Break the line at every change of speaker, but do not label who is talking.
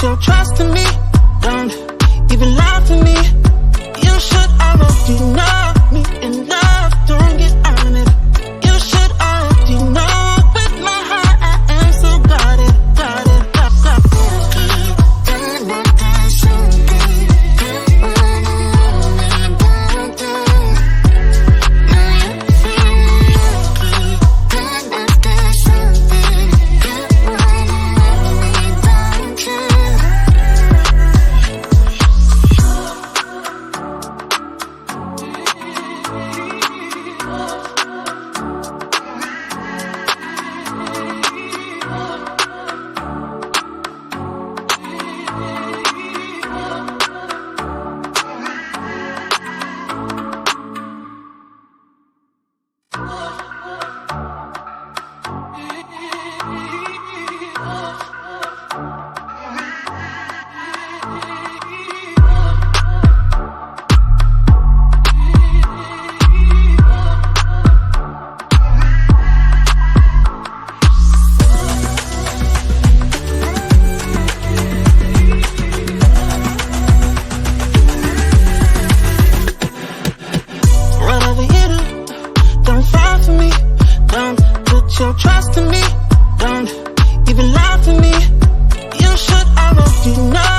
put your trust in me. Don't even lie to me. You should already know me enough. Don't get on it. You should already know. With my heart I am so guarded, guarded, guarded. Your trust in me, don't even lie to me. You should already know.